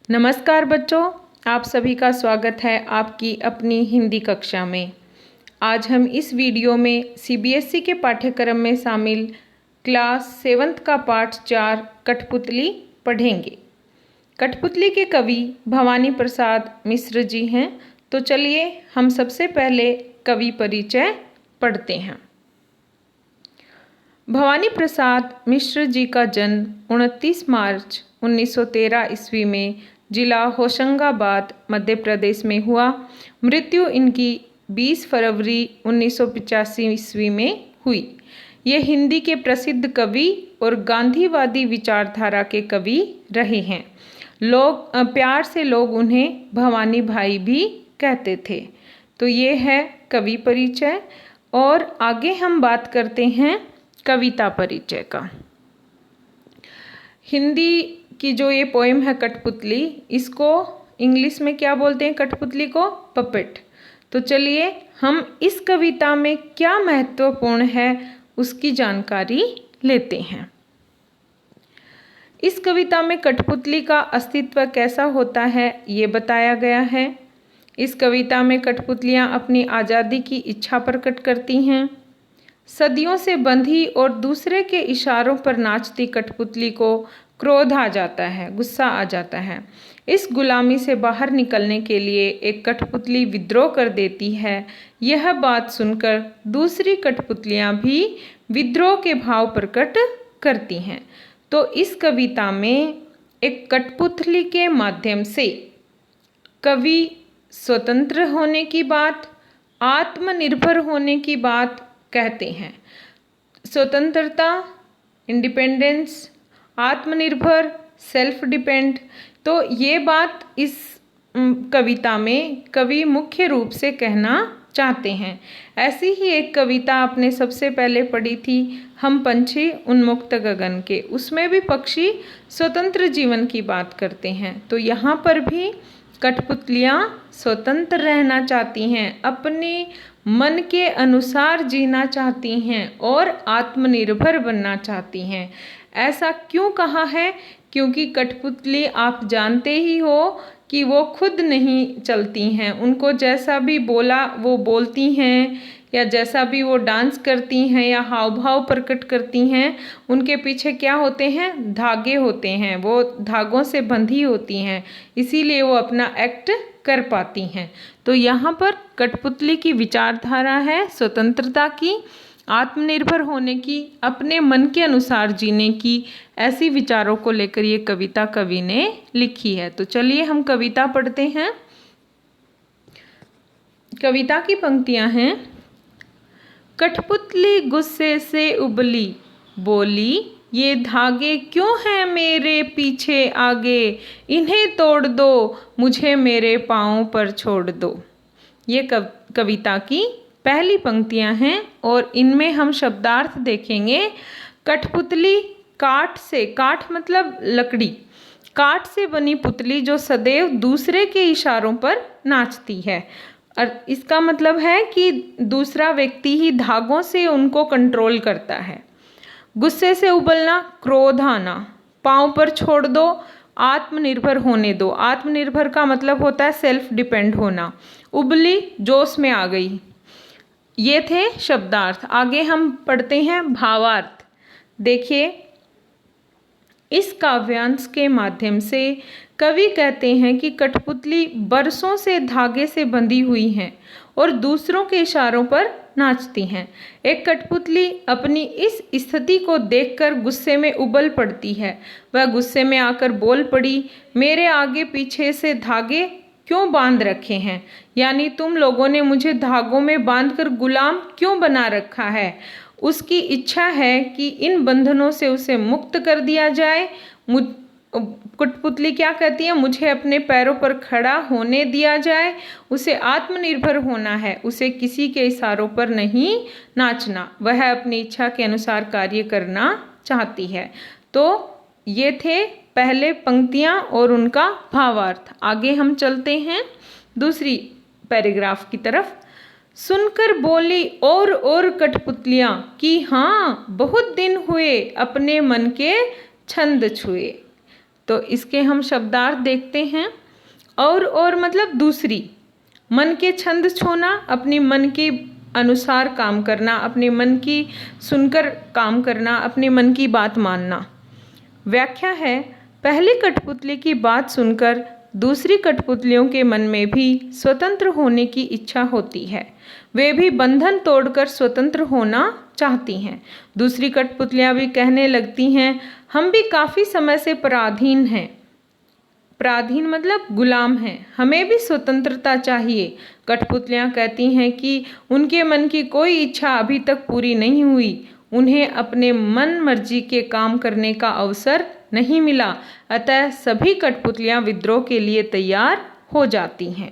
नमस्कार बच्चों, आप सभी का स्वागत है आपकी अपनी हिंदी कक्षा में। आज हम इस वीडियो में सीबीएसई के पाठ्यक्रम में शामिल क्लास 7th का पाठ 4 कठपुतली पढ़ेंगे। कठपुतली के कवि भवानी प्रसाद मिश्र जी हैं। तो चलिए हम सबसे पहले कवि परिचय पढ़ते हैं। भवानी प्रसाद मिश्र जी का जन्म 29 मार्च 1913 ईस्वी में जिला होशंगाबाद मध्य प्रदेश में हुआ। मृत्यु इनकी 20 फरवरी 1985 ईस्वी में हुई। ये हिंदी के प्रसिद्ध कवि और गांधीवादी विचारधारा के कवि रहे हैं। प्यार से लोग उन्हें भवानी भाई भी कहते थे। तो ये है कवि परिचय और आगे हम बात करते हैं कविता परिचय का। हिंदी की जो ये पोएम है कठपुतली, इसको इंग्लिश में क्या बोलते हैं? कठपुतली को पपेट। तो चलिए हम इस कविता में क्या महत्वपूर्ण है उसकी जानकारी लेते हैं। इस कविता में कठपुतली का अस्तित्व कैसा होता है ये बताया गया है। इस कविता में कठपुतलियाँ अपनी आज़ादी की इच्छा प्रकट करती हैं। सदियों से बंधी और दूसरे के इशारों पर नाचती कठपुतली को क्रोध आ जाता है, गुस्सा आ जाता है। इस गुलामी से बाहर निकलने के लिए एक कठपुतली विद्रोह कर देती है। यह बात सुनकर दूसरी कठपुतलियाँ भी विद्रोह के भाव प्रकट करती हैं। तो इस कविता में एक कठपुतली के माध्यम से कवि स्वतंत्र होने की बात, आत्मनिर्भर होने की बात कहते हैं। स्वतंत्रता, इंडिपेंडेंस, आत्मनिर्भर, सेल्फ डिपेंड, तो ये बात इस कविता में कवि मुख्य रूप से कहना चाहते हैं। ऐसी ही एक कविता आपने सबसे पहले पढ़ी थी, हम पंछी उन्मुक्त गगन के। उसमें भी पक्षी स्वतंत्र जीवन की बात करते हैं। तो यहाँ पर भी कठपुतलियाँ स्वतंत्र रहना चाहती हैं, अपने मन के अनुसार जीना चाहती हैं और आत्मनिर्भर बनना चाहती हैं। ऐसा क्यों कहा है? क्योंकि कठपुतली आप जानते ही हो कि वो खुद नहीं चलती हैं। उनको जैसा भी बोला वो बोलती हैं, या जैसा भी वो डांस करती हैं या हाव भाव प्रकट करती हैं, उनके पीछे क्या होते हैं? धागे होते हैं। वो धागों से बंधी होती हैं, इसीलिए वो अपना एक्ट कर पाती हैं। तो यहाँ पर कठपुतली की विचारधारा है स्वतंत्रता की, आत्मनिर्भर होने की, अपने मन के अनुसार जीने की। ऐसी विचारों को लेकर ये कविता कवि ने लिखी है। तो चलिए हम कविता पढ़ते हैं। कविता की पंक्तियां हैं। कठपुतली गुस्से से उबली, बोली ये धागे क्यों हैं मेरे पीछे आगे, इन्हें तोड़ दो, मुझे मेरे पाँव पर छोड़ दो। ये कविता की पहली पंक्तियां हैं और इनमें हम शब्दार्थ देखेंगे। कठपुतली काठ से, काठ मतलब लकड़ी, काठ से बनी पुतली जो सदैव दूसरे के इशारों पर नाचती है। और इसका मतलब है कि दूसरा व्यक्ति ही धागों से उनको कंट्रोल करता है। गुस्से से उबलना, क्रोध आना, पाँव पर छोड़ दो, आत्मनिर्भर होने दो। आत्मनिर्भर का मतलब होता है सेल्फ डिपेंड होना। उबली, जोश में आ गई। ये थे शब्दार्थ। आगे हम पढ़ते हैं भावार्थ। देखिए, इस काव्यांश के माध्यम से कवि कहते हैं कि कठपुतली बरसों से धागे से बंधी हुई हैं और दूसरों के इशारों पर नाचती हैं। एक कठपुतली अपनी इस स्थिति को देखकर गुस्से में उबल पड़ती है। वह गुस्से में आकर बोल पड़ी, मेरे आगे पीछे से धागे क्यों बांध रखे हैं? यानी तुम लोगों ने मुझे धागों में बांधकर गुलाम क्यों बना रखा है? उसकी इच्छा है कि इन बंधनों से उसे मुक्त कर दिया जाए। कठपुतली क्या कहती है? मुझे अपने पैरों पर खड़ा होने दिया जाए। उसे आत्मनिर्भर होना है, उसे किसी के इशारों पर नहीं नाचना। वह अपनी इच्छा के अनुसार कार्य करना चाहती है। तो ये थे पहले पंक्तियाँ और उनका भावार्थ। आगे हम चलते हैं दूसरी पैराग्राफ की तरफ। सुनकर बोली और कठपुतलियाँ कि हाँ बहुत दिन हुए अपने मन के छंद छुए। तो इसके हम शब्दार्थ देखते हैं। और मतलब दूसरी, मन के छंद छूना, अपनी मन के अनुसार काम करना, अपने मन की सुनकर काम करना, अपने मन की बात मानना। व्याख्या है, पहली कठपुतली की बात सुनकर दूसरी कठपुतलियों के मन में भी स्वतंत्र होने की इच्छा होती है। वे भी बंधन तोड़कर स्वतंत्र होना चाहती हैं। दूसरी कठपुतलियां भी कहने लगती हैं, हम भी काफ़ी समय से पराधीन हैं। पराधीन मतलब गुलाम हैं, हमें भी स्वतंत्रता चाहिए। कठपुतलियां कहती हैं कि उनके मन की कोई इच्छा अभी तक पूरी नहीं हुई, उन्हें अपने मन मर्जी के काम करने का अवसर नहीं मिला, अतः सभी कठपुतलियां विद्रोह के लिए तैयार हो जाती हैं।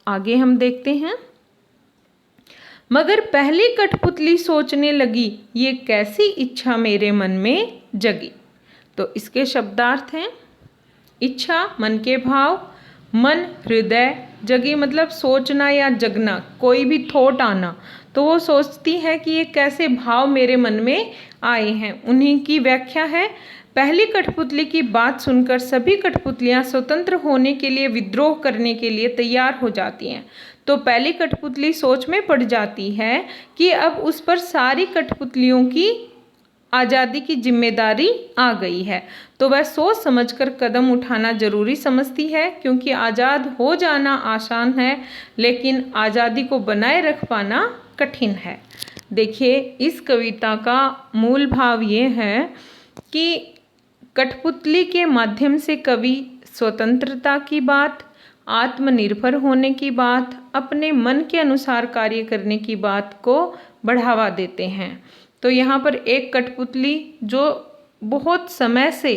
आगे हम देखते हैं। मगर पहली कठपुतली सोचने लगी, ये कैसी इच्छा मेरे मन में जगी। तो इसके शब्दार्थ हैं, इच्छा मन के भाव, मन हृदय, जगी मतलब सोचना या जगना, कोई भी थॉट आना। तो वो सोचती है कि ये कैसे भाव मेरे मन में आए हैं। उन्हीं की व्याख्या है, पहली कठपुतली की बात सुनकर सभी कठपुतलियां स्वतंत्र होने के लिए विद्रोह करने के लिए तैयार हो जाती हैं। तो पहली कठपुतली सोच में पड़ जाती है कि अब उस पर सारी कठपुतलियों की आज़ादी की जिम्मेदारी आ गई है। तो वह सोच समझकर कदम उठाना जरूरी समझती है, क्योंकि आज़ाद हो जाना आसान है, लेकिन आज़ादी को बनाए रख पाना कठिन है। देखिए, इस कविता का मूल भाव ये है कि कठपुतली के माध्यम से कवि स्वतंत्रता की बात, आत्मनिर्भर होने की बात, अपने मन के अनुसार कार्य करने की बात को बढ़ावा देते हैं। तो यहाँ पर एक कठपुतली जो बहुत समय से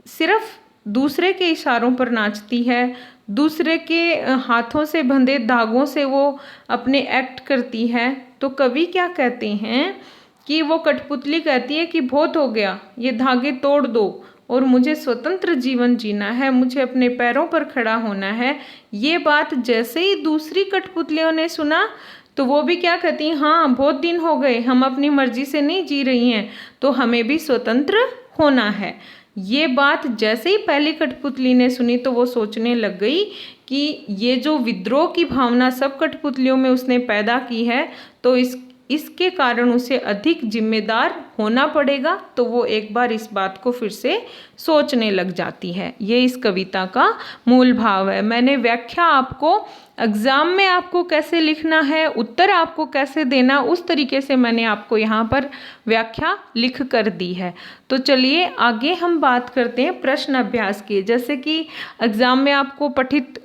सिर्फ दूसरे के इशारों पर नाचती है, दूसरे के हाथों से बंधे धागों से वो अपने एक्ट करती है, तो कवि क्या कहते हैं कि वो कठपुतली कहती है कि बहुत हो गया, ये धागे तोड़ दो और मुझे स्वतंत्र जीवन जीना है, मुझे अपने पैरों पर खड़ा होना है। ये बात जैसे ही दूसरी कठपुतलियों ने सुना तो वो भी क्या कहती हैं, हाँ बहुत दिन हो गए, हम अपनी मर्जी से नहीं जी रही हैं, तो हमें भी स्वतंत्र होना है। ये बात जैसे ही पहली कठपुतली ने सुनी तो वो सोचने लग गई कि ये जो विद्रोह की भावना सब कठपुतलियों में उसने पैदा की है, तो इसके कारण उसे अधिक जिम्मेदार होना पड़ेगा। तो वो एक बार इस बात को फिर से सोचने लग जाती है। ये इस कविता का मूल भाव है। मैंने व्याख्या आपको एग्ज़ाम में आपको कैसे लिखना है, उत्तर आपको कैसे देना, उस तरीके से मैंने आपको यहाँ पर व्याख्या लिख कर दी है। तो चलिए आगे हम बात करते हैं प्रश्न अभ्यास की। जैसे कि एग्ज़ाम में आपको पठित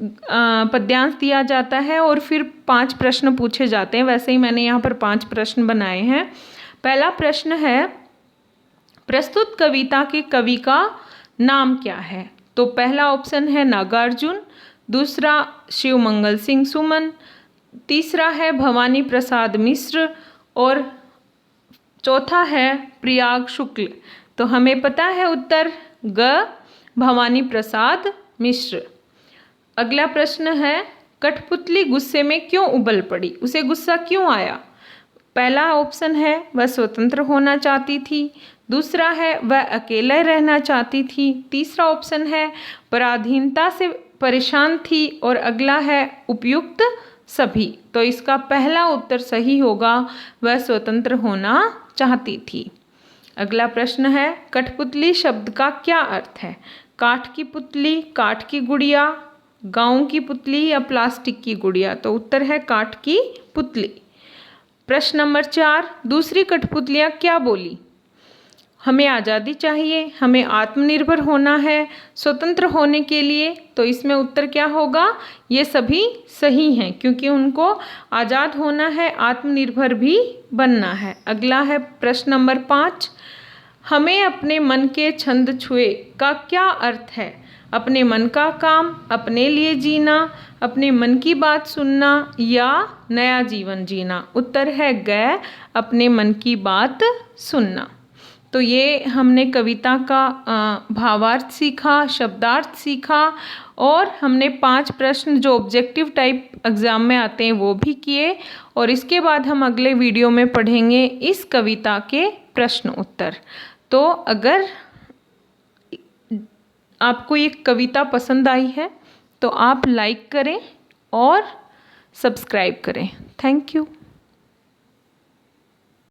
पद्यांश दिया जाता है और फिर 5 प्रश्न पूछे जाते हैं, वैसे ही मैंने यहाँ पर 5 प्रश्न बनाए हैं। पहला प्रश्न है, प्रस्तुत कविता के कवि का नाम क्या है? तो पहला ऑप्शन है नागार्जुन, दूसरा शिवमंगल सिंह सुमन, तीसरा है भवानी प्रसाद मिश्र और चौथा है प्रयाग शुक्ल। तो हमें पता है उत्तर ग भवानी प्रसाद मिश्र। अगला प्रश्न है, कठपुतली गुस्से में क्यों उबल पड़ी? उसे गुस्सा क्यों आया? पहला ऑप्शन है वह स्वतंत्र होना चाहती थी, दूसरा है वह अकेले रहना चाहती थी, तीसरा ऑप्शन है पराधीनता से परेशान थी और अगला है उपयुक्त सभी। तो इसका पहला उत्तर सही होगा, वह स्वतंत्र होना चाहती थी। अगला प्रश्न है, कठपुतली शब्द का क्या अर्थ है? काठ की पुतली, काठ की गुड़िया, गांव की पुतली या प्लास्टिक की गुड़िया? तो उत्तर है काठ की पुतली। प्रश्न नंबर 4, दूसरी कठपुतलियाँ क्या बोली? हमें आज़ादी चाहिए, हमें आत्मनिर्भर होना है स्वतंत्र होने के लिए। तो इसमें उत्तर क्या होगा? ये सभी सही हैं, क्योंकि उनको आज़ाद होना है, आत्मनिर्भर भी बनना है। अगला है प्रश्न नंबर 5, हमें अपने मन के छंद छुए का क्या अर्थ है? अपने मन का काम, अपने लिए जीना, अपने मन की बात सुनना या नया जीवन जीना? उत्तर है ग अपने मन की बात सुनना। तो ये हमने कविता का भावार्थ सीखा, शब्दार्थ सीखा और हमने 5 प्रश्न जो ऑब्जेक्टिव टाइप एग्ज़ाम में आते हैं वो भी किए। और इसके बाद हम अगले वीडियो में पढ़ेंगे इस कविता के प्रश्न उत्तर। तो अगर आपको ये कविता पसंद आई है तो आप लाइक करें और सब्सक्राइब करें। Thank you.